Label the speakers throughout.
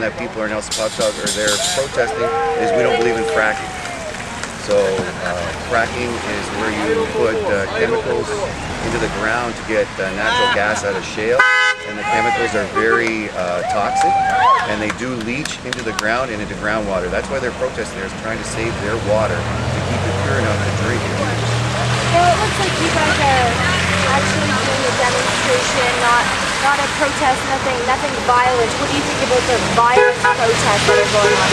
Speaker 1: reason that people in Elsipogtog are there protesting is we don't believe in fracking. So fracking is where you put chemicals into the ground to get natural gas out of shale, and the chemicals are very toxic, and they do leach into the ground and into groundwater. That's why they're protesting there, is trying to save their water to keep it pure enough to drink and use.
Speaker 2: Well, it looks like you guys are actually doing a demonstration, not a protest, nothing violent. What do you think about the violent protests that are going on?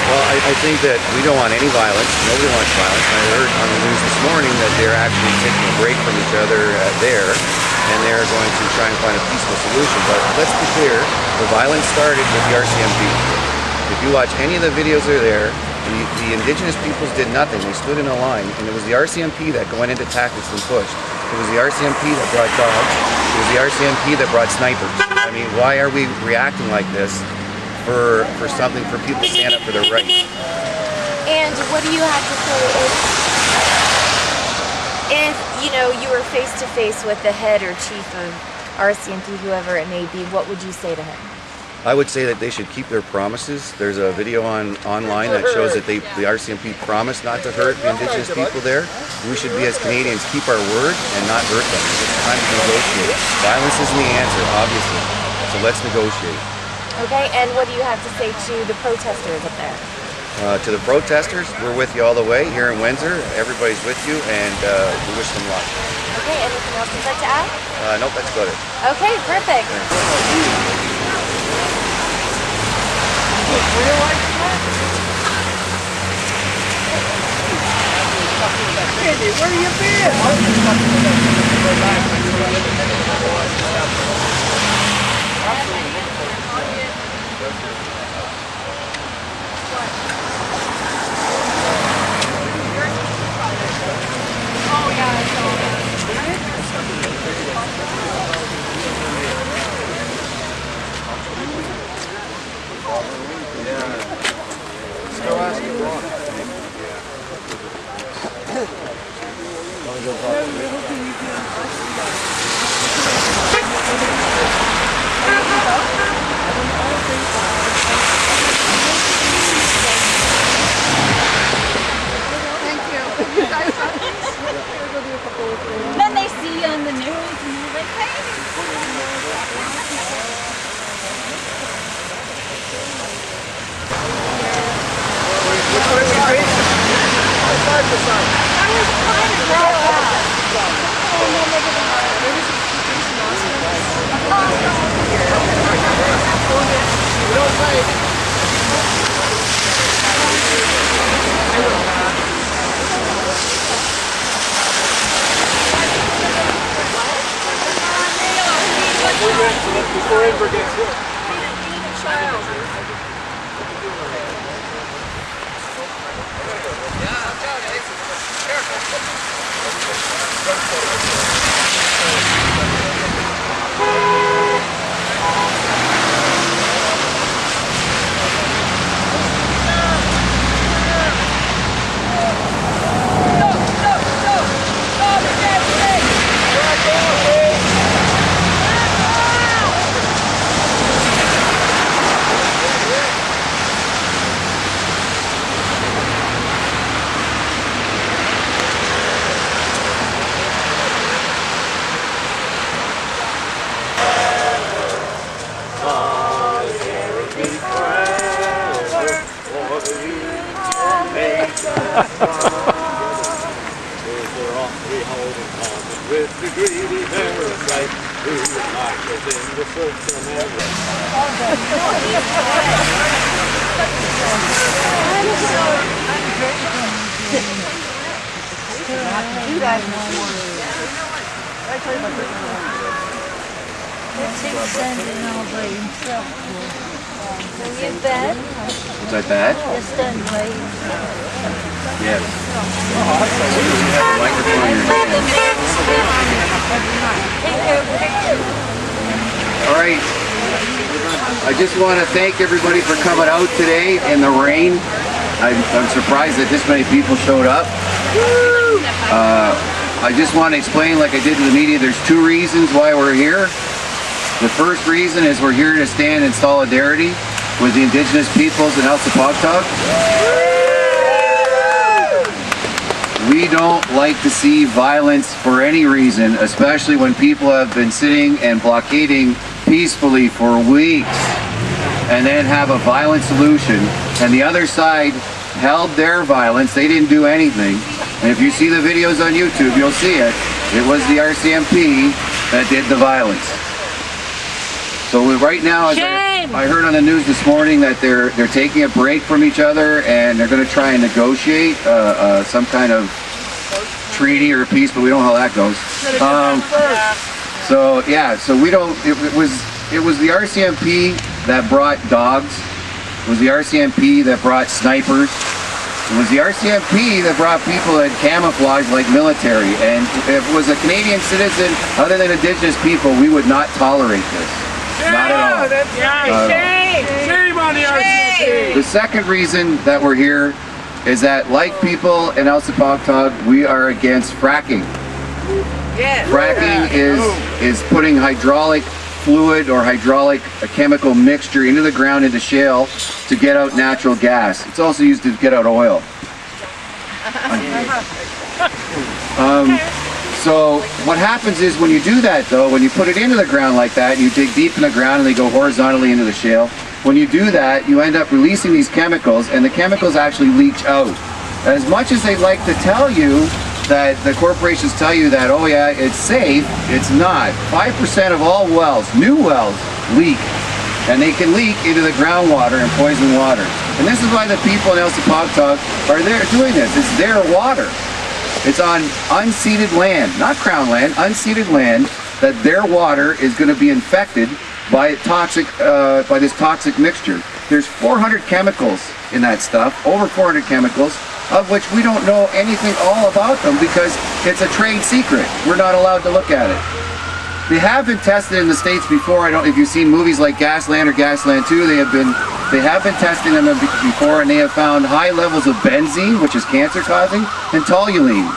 Speaker 1: Well, I think that we don't want any violence. Nobody wants violence. I heard on the news this morning that they're actually taking a break from each other there, and they're going to try and find a peaceful solution. But let's be clear, the violence started with the RCMP. If you watch any of the videos that are there, the indigenous peoples did nothing. They stood in a line, and it was the RCMP that went into tactics and pushed. It was the RCMP that brought dogs. It was the RCMP that brought snipers. I mean, why are we reacting like this for something, for people to stand up for their rights?
Speaker 2: And what do you have to say if you know, you were face to face with the head or chief of RCMP, whoever it may be? What would you say to him?
Speaker 1: I would say that they should keep their promises. There's a video online that shows that the RCMP promised not to hurt the indigenous people there. We should be, as Canadians, keep our word and not hurt them. It's time to negotiate. Violence isn't the answer, obviously. So let's negotiate.
Speaker 2: Okay, and what do you have to say to the protesters up there?
Speaker 1: To the protesters, we're with you all the way here in Windsor. Everybody's with you, and we wish them luck.
Speaker 2: Okay, anything else you'd like to add?
Speaker 1: Nope, that's about it.
Speaker 2: Okay, perfect.
Speaker 3: Randy, where you been? Oh yeah, I saw that. Still asking Ron.
Speaker 4: Then they see you on the news and you're like, hey.
Speaker 3: Which one is it? Side to side.
Speaker 4: I was trying to grab that.
Speaker 3: We don't fight. Before Amber gets hit. With the greedy parasite who marches in the search of memory.
Speaker 2: Are you in bed?
Speaker 1: Was I bad?
Speaker 2: Just done, right?
Speaker 1: Yes. You have a microphone in your hand. All right. I just want to thank everybody for coming out today in the rain. I'm surprised that this many people showed up. I just want to explain, like I did to the media, there's two reasons why we're here. The first reason is we're here to stand in solidarity with the indigenous peoples in Elsipogtog. We don't like to see violence for any reason, especially when people have been sitting and blockading peacefully for weeks and then have a violent solution, and the other side held their violence. They didn't do anything. And if you see the videos on YouTube, you'll see it. It was the RCMP that did the violence. So right now, I heard on the news this morning that they're taking a break from each other and they're going to try and negotiate some kind of treaty or peace, but we don't know how that goes. So yeah, so we don't. It was the RCMP that brought dogs. It was the RCMP that brought snipers. It was the RCMP that brought people that camouflaged like military. And if it was a Canadian citizen other than Indigenous people, we would not tolerate this. Not at all.
Speaker 3: Shame on the RCMP.
Speaker 1: The second reason that we're here is that, like people in Elsipogtog, we are against fracking. Fracking is putting hydraulic fluid or hydraulic chemical mixture into the ground, into shale, to get out natural gas. It's also used to get out oil. So what happens is when you do that, though, when you put it into the ground like that, and you dig deep in the ground and they go horizontally into the shale, when you do that, you end up releasing these chemicals, and the chemicals actually leach out. As much as they'd like to tell you that the corporations tell you that, oh yeah, it's safe, it's not. 5% of all wells, new wells, leak. And they can leak into the groundwater and poison water. And this is why the people in Elsipogtog are there doing this. It's their water. It's on unceded land, not crown land, unceded land, that their water is going to be infected by this toxic mixture. There's 400 chemicals in that stuff, over 400 chemicals, of which we don't know anything all about them because it's a trade secret. We're not allowed to look at it. They have been tested in the States before. I don't know if you've seen movies like Gasland or Gasland 2. They have been testing them before, and they have found high levels of benzene, which is cancer causing, and toluene.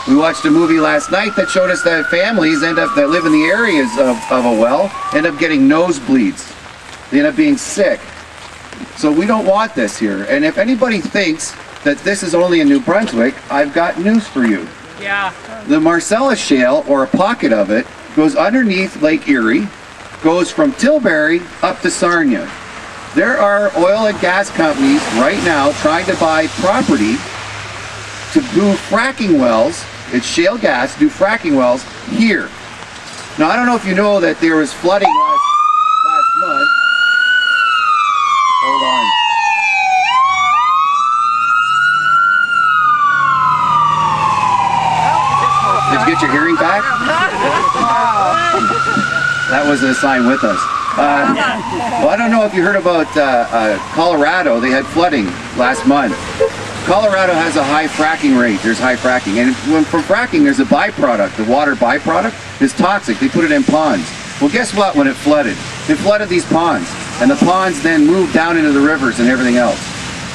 Speaker 1: We watched a movie last night that showed us that families that live in the areas of a well end up getting nosebleeds. They end up being sick. So we don't want this here. And if anybody thinks that this is only in New Brunswick, I've got news for you.
Speaker 4: Yeah.
Speaker 1: The Marcellus Shale, or a pocket of it, goes underneath Lake Erie, goes from Tilbury up to Sarnia. There are oil and gas companies right now trying to buy property to do fracking wells. It's shale gas, do fracking wells here. Now, I don't know if you know that there was flooding last month. Hold on. Did you get your hearing back? That was a sign with us. Well, I don't know if you heard about Colorado. They had flooding last month. Colorado has a high fracking rate. There's high fracking. And from fracking, there's a byproduct. The water byproduct is toxic. They put it in ponds. Well, guess what? When it flooded these ponds. And the ponds then moved down into the rivers and everything else.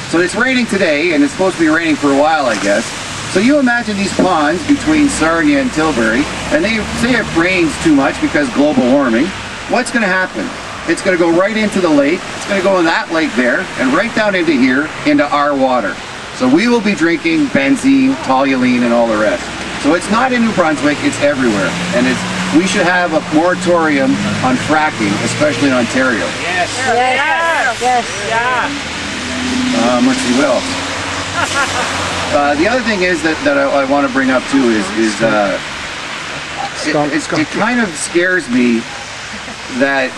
Speaker 1: So it's raining today, and it's supposed to be raining for a while, I guess. So you imagine these ponds between Sarnia and Tilbury, and they say it rains too much because global warming. What's going to happen? It's going to go right into the lake. It's going to go in that lake there, and right down into here, into our water. So we will be drinking benzene, toluene, and all the rest. So it's not in New Brunswick, it's everywhere. And we should have a moratorium on fracking, especially in Ontario.
Speaker 3: Yes.
Speaker 2: Yes.
Speaker 1: Let's see, what else? The other thing is that I want to bring up too is it kind of scares me that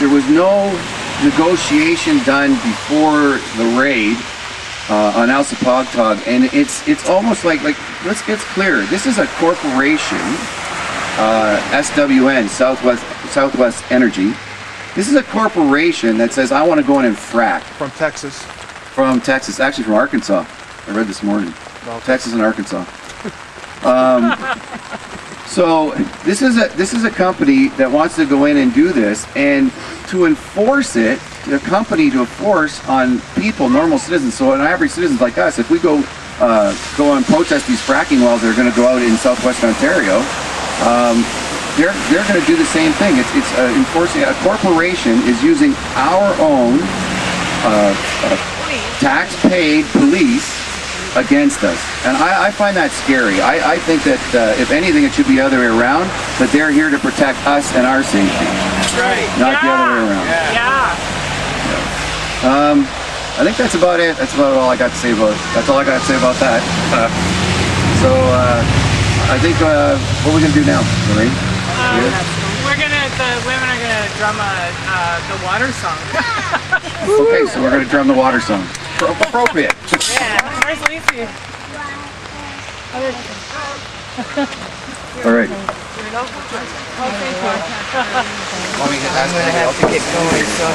Speaker 1: there was no negotiation done before the raid on Elsipogtog, and it's almost like let's get clear. This is a corporation, SWN, Southwest Energy. This is a corporation that says, I want to go in and frack.
Speaker 5: From Texas.
Speaker 1: From Texas, actually from Arkansas. I read this morning. Texas and Arkansas. So this is a company that wants to go in and do this, and to enforce it, the company to enforce on people, normal citizens. So an average citizens like us, if we go and protest these fracking wells that are going to go out in southwestern Ontario, they're going to do the same thing. It's enforcing. A corporation is using our own tax-paid police against us. And I find that scary. I think that if anything, it should be the other way around, that they're here to protect us and our safety.
Speaker 3: That's right.
Speaker 1: Not the other way around. I think that's about it. That's about all I got to say about that. So I think what are we gonna do now, Lorraine?
Speaker 5: The women are gonna drum the water song.
Speaker 1: Okay, so we're gonna drum the water song. Appropriate.
Speaker 5: Yeah. Where's Lacey?
Speaker 1: All right.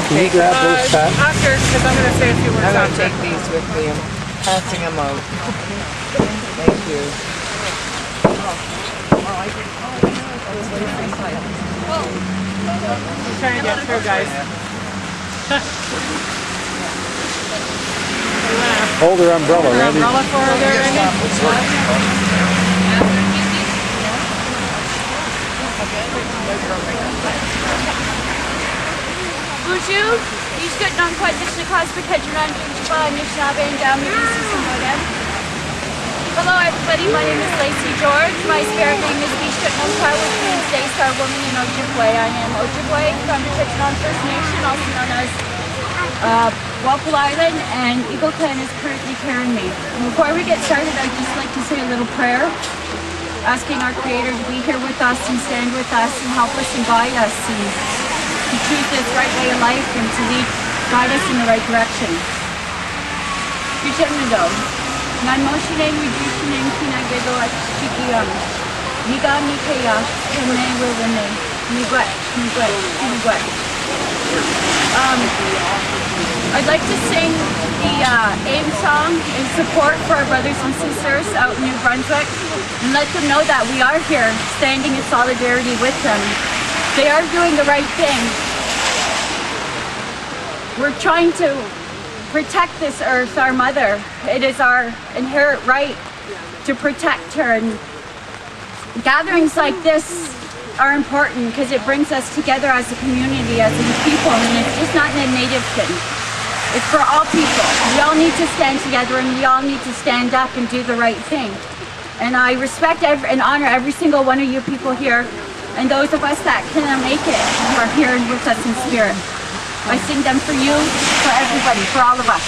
Speaker 3: Can you grab those packs?
Speaker 5: After, because I'm gonna say a few words
Speaker 6: I'm gonna
Speaker 5: after.
Speaker 6: take these with me. I'm passing them out. Thank you.
Speaker 5: I'm trying to get through, guys.
Speaker 3: Hold her umbrella,
Speaker 5: Your
Speaker 3: Randy.
Speaker 5: umbrella for her there, Randy?
Speaker 2: Bonjour, ich könnte noch ein bisschen Kost bekämpfen und ich war nicht haben down the Hello everybody, my name is Lacey George. My spirit name is Bishop Nompar, which means Day Star Woman in Ojibwe. I am Ojibwe from the Chichenon First Nation, also known as Walpole Island, and Eagle Clan is currently carrying me. Before we get started, I'd just like to say a little prayer, asking our Creator to be here with us and stand with us and help us and guide us and to choose this right way of life and to guide us in the right direction. Chichenon. Nan moshinen reducing kinagedo at chikiyam. Niga mikaya, kene wilene, nigwet. I'd like to sing the AIM song in support for our brothers and sisters out in New Brunswick and let them know that we are here standing in solidarity with them. They are doing the right thing. We're trying to protect this earth, our mother. It is our inherent right to protect her, and gatherings like this are important because it brings us together as a community, as a people, and it's just not a native thing. It's for all people. We all need to stand together and we all need to stand up and do the right thing. And I respect and honor every single one of you people here and those of us that cannot make it who are here with us in spirit. I sing them for you, for everybody, for all of us.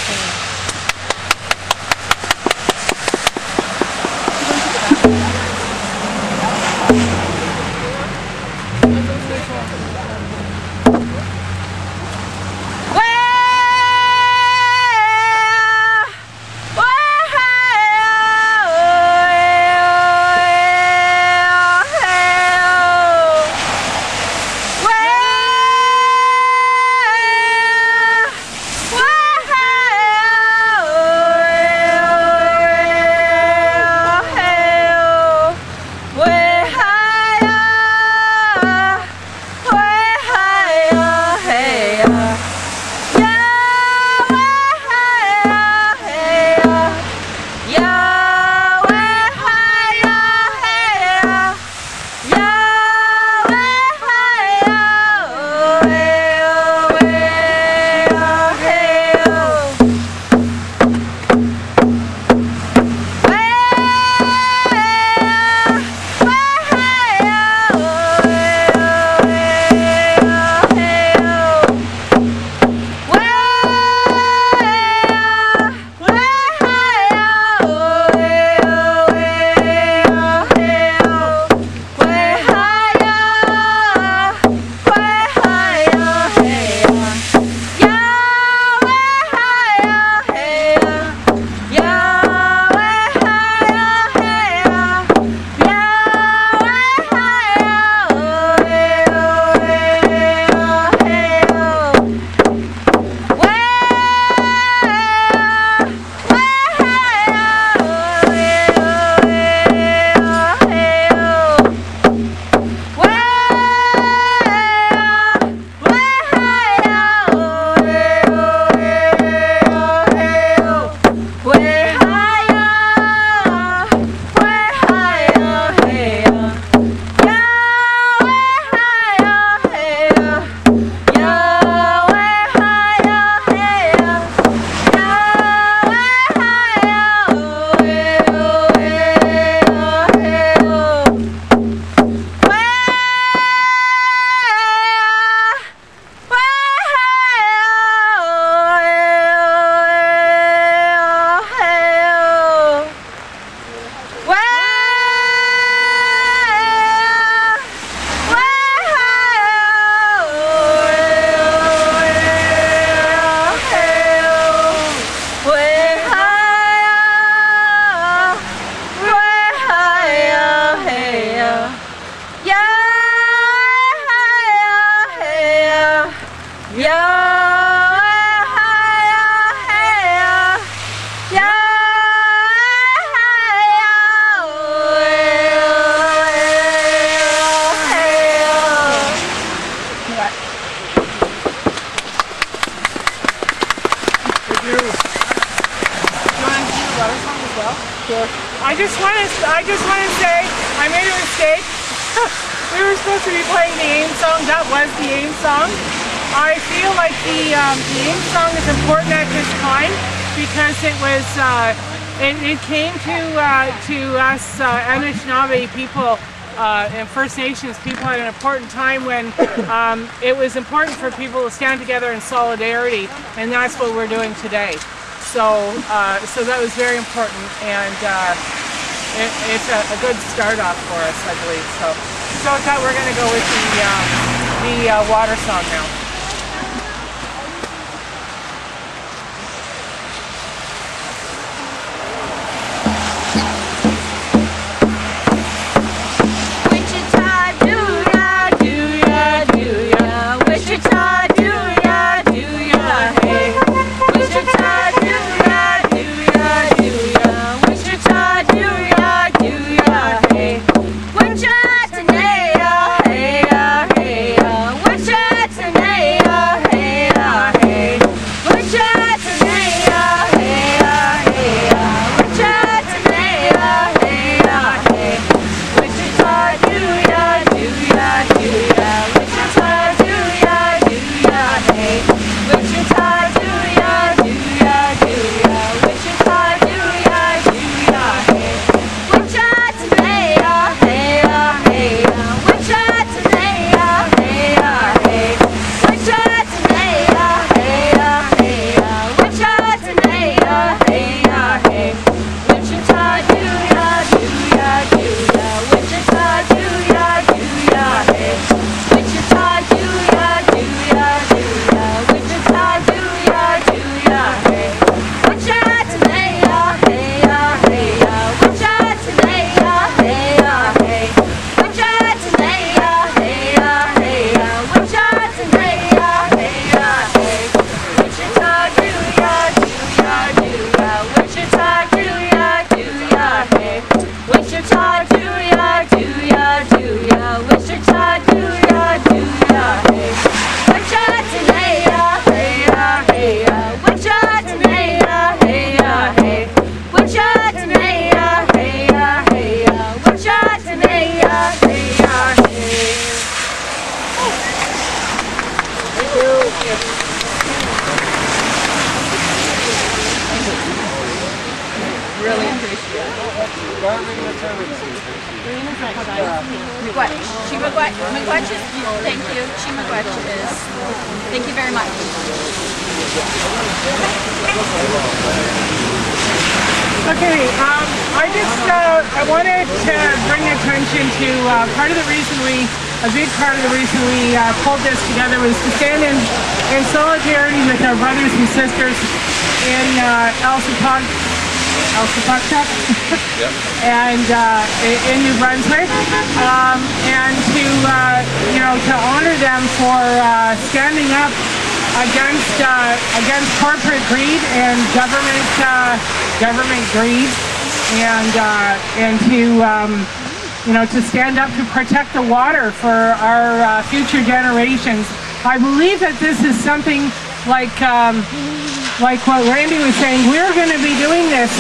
Speaker 5: just want to say I made a mistake. We were supposed to be playing the AIM song. That was the AIM song. I feel like the AIM song is important at this time because it was it came to us Anishinaabe people and First Nations people at an important time when it was important for people to stand together in solidarity, and that's what we're doing today. So that was very important, and it's a good start off for us, I believe. So with that, we're going to go with the water song now.
Speaker 2: Thank you. Thank you very much.
Speaker 5: Okay, I wanted to bring attention to a big part of the reason we pulled this together was to stand in solidarity with our brothers and sisters in Elsipogtog and in New Brunswick, and to honor them for standing up against corporate greed and government greed, and to stand up to protect the water for our future generations. I believe that this is something like what Randy was saying. We're going to be doing this.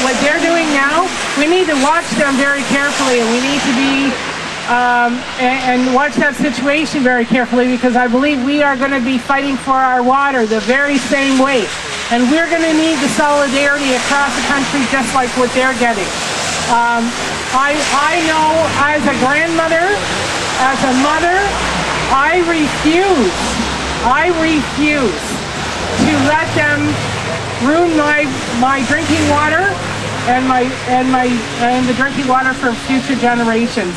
Speaker 5: What they're doing now, we need to watch them very carefully, and we need to be and watch that situation very carefully, because I believe we are going to be fighting for our water the very same way, and we're going to need the solidarity across the country just like what they're getting. I know as a grandmother, as a mother, I refuse to let them ruin my drinking water and the drinking water for future generations.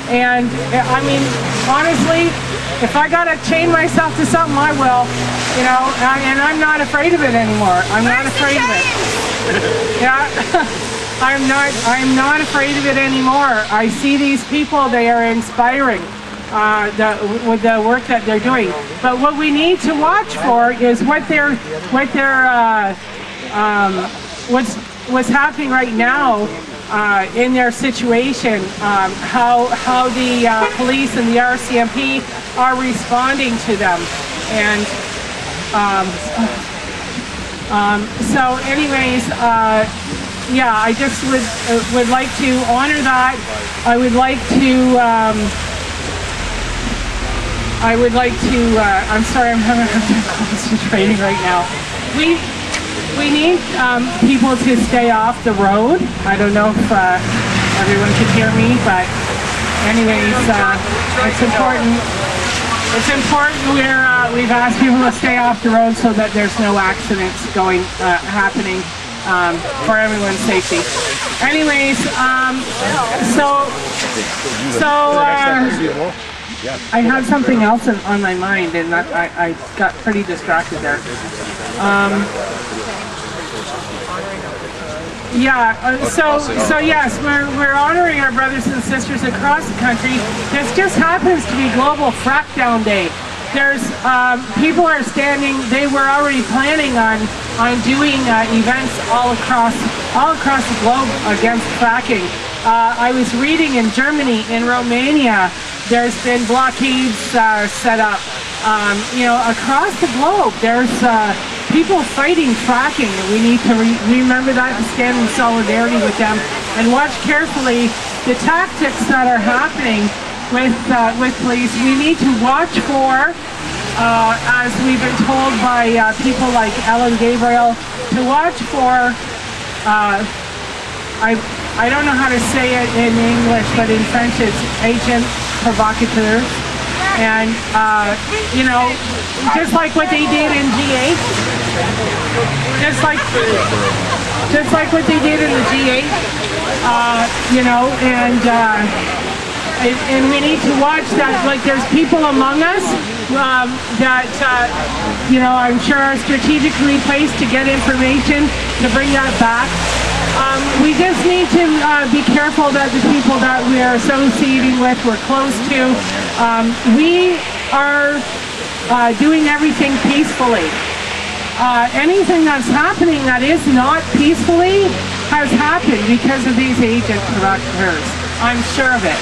Speaker 5: And I mean, honestly, if I gotta chain myself to something, I will, and I'm not afraid of it anymore. I'm not afraid of it. Yeah, I'm not afraid of it anymore. I see these people; they are inspiring with the work that they're doing. But what we need to watch for is what's happening right now. In their situation, how the police and the RCMP are responding to them, and so anyways, yeah, I just would like to honor that. I would like to. I'm sorry, I'm having a hard time concentrating right now. We need people to stay off the road. I don't know if everyone can hear me, but anyways, it's important. It's important we've asked people to stay off the road so that there's no accidents happening for everyone's safety. Anyways, I had something else on my mind, and I got pretty distracted there. So yes, we're honoring our brothers and sisters across the country. This just happens to be Global Frackdown Day. There's people are standing. They were already planning on doing events all across the globe against fracking. I was reading in Germany, in Romania, there's been blockades set up. Across the globe, there's people fighting fracking. We need to remember that and stand in solidarity with them and watch carefully the tactics that are happening with police. We need to watch for, as we've been told by people like Ellen Gabriel, to watch for, I don't know how to say it in English, but in French it's agent provocateur. And, just like what they did in G8, just like what they did in the G8, and we need to watch that. Like, there's people among us that, I'm sure are strategically placed to get information to bring that back. We just need to be careful that the people that we are associating with, we're close to, we are doing everything peacefully. Anything that's happening that is not peacefully has happened because of these agent provocateurs. I'm sure of it.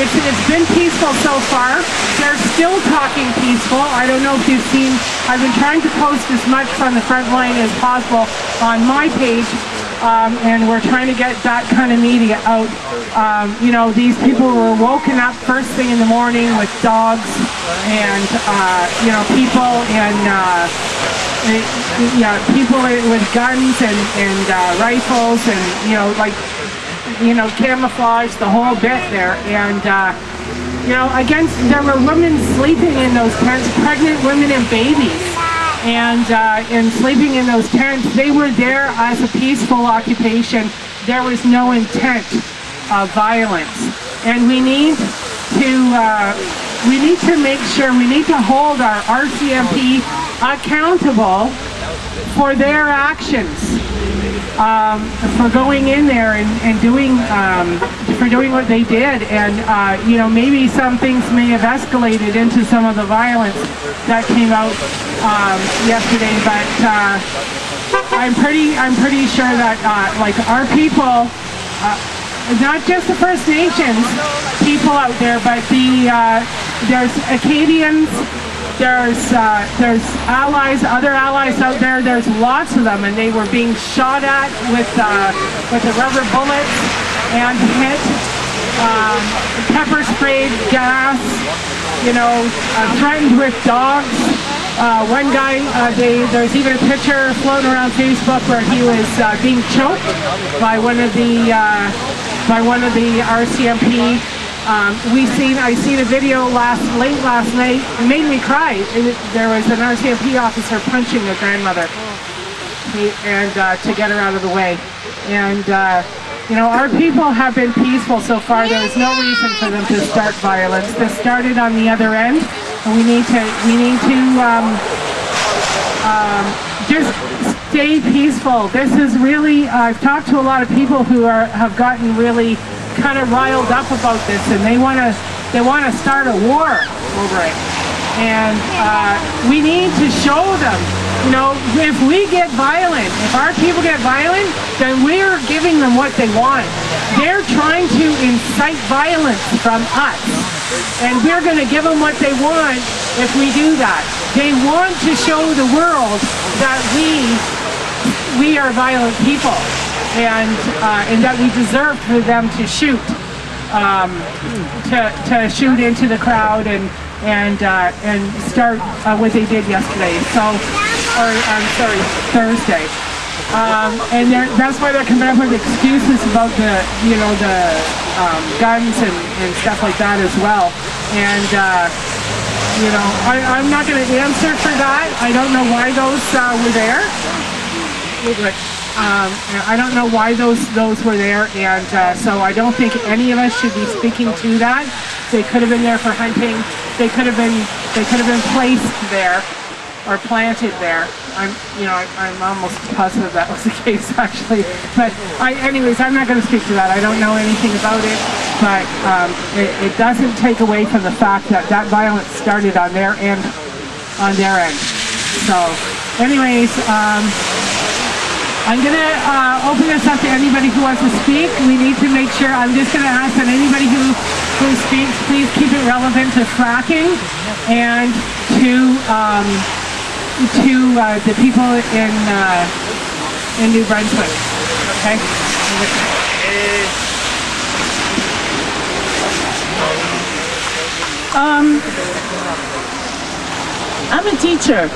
Speaker 5: It's been peaceful so far. They're still talking peaceful. I don't know if you've seen, I've been trying to post as much from the front line as possible on my page, and we're trying to get that kind of media out. These people were woken up first thing in the morning with dogs and, people and, people with guns and rifles and, camouflage, the whole bit there. And, there were women sleeping in those tents, pregnant women and babies. And sleeping in those tents, they were there as a peaceful occupation. There was no intent of violence. And we need to make sure, we need to hold our RCMP accountable for their actions. For going in there and doing what they did, and maybe some things may have escalated into some of the violence that came out yesterday. But I'm pretty sure that our people, not just the First Nations people out there, but there's Acadians. There's allies, other allies out there. There's lots of them, and they were being shot at with the rubber bullets and hit, pepper sprayed, gas, threatened with dogs. One guy, there's even a picture floating around Facebook where he was being choked by one of the RCMP. I seen a video late last night. It made me cry. There was an RCMP officer punching a grandmother, and to get her out of the way. And our people have been peaceful so far. There is no reason for them to start violence. This started on the other end, and we need to just stay peaceful. This is really. I've talked to a lot of people who have gotten really kind of riled up about this, and they want to start a war over it. And we need to show them, if we get violent, if our people get violent, then we're giving them what they want. They're trying to incite violence from us, and we're going to give them what they want if we do that. They want to show the world that we we are violent people, and that we deserve for them to shoot, to shoot into the crowd and start what they did yesterday. So, or I'm sorry, Thursday. And that's why they're coming up with excuses about the guns and stuff like that as well. And I'm not going to answer for that. I don't know why those were there. I don't know why those were there, and so I don't think any of us should be speaking to that. They could have been there for hunting. They could have been placed there or planted there. I'm almost positive that was the case, actually. But anyways, I'm not going to speak to that. I don't know anything about it, but it doesn't take away from the fact that violence started on their end. So, anyways, I'm going to open this up to anybody who wants to speak. We need to make sure, I'm just going to ask that anybody who speaks, please keep it relevant to fracking and to the people in New Brunswick. Okay?
Speaker 7: I'm a teacher.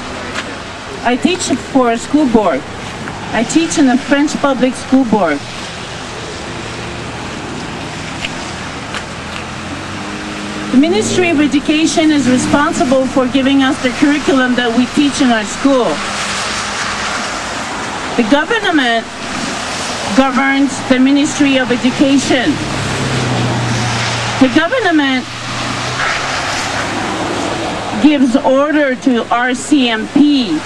Speaker 7: I teach for a school board. I teach in the French Public School Board. The Ministry of Education is responsible for giving us the curriculum that we teach in our school. The government governs the Ministry of Education. The government gives order to RCMP.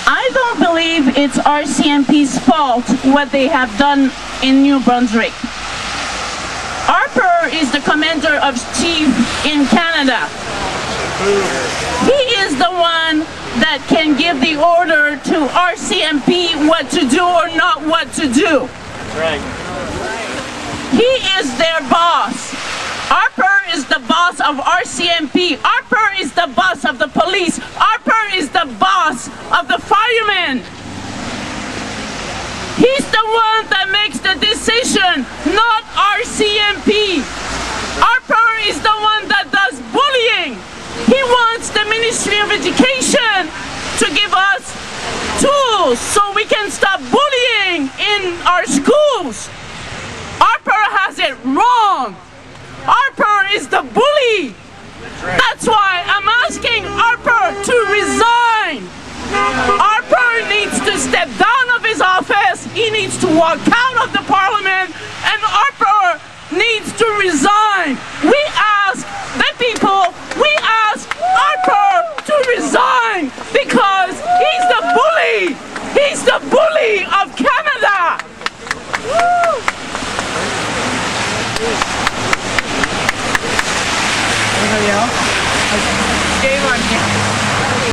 Speaker 7: I don't believe it's RCMP's fault what they have done in New Brunswick. Harper is the commander of chief in Canada. He is the one that can give the order to RCMP what to do or not what to do.
Speaker 3: Right.
Speaker 7: He is their boss. Harper is the boss of RCMP. Harper is the boss of the police. Harper is the boss of the firemen. He's the one that makes the decision, not RCMP. Harper is the one that does bullying. He wants the Ministry of Education to give us tools so we can stop bullying in our schools. Harper has it wrong. Harper is the bully. That's why I'm asking Harper to resign. Harper needs to step down of his office. He needs to walk out of the parliament, and Harper needs to resign. We ask the people, we ask Harper to resign because he's the bully. He's the bully of Canada.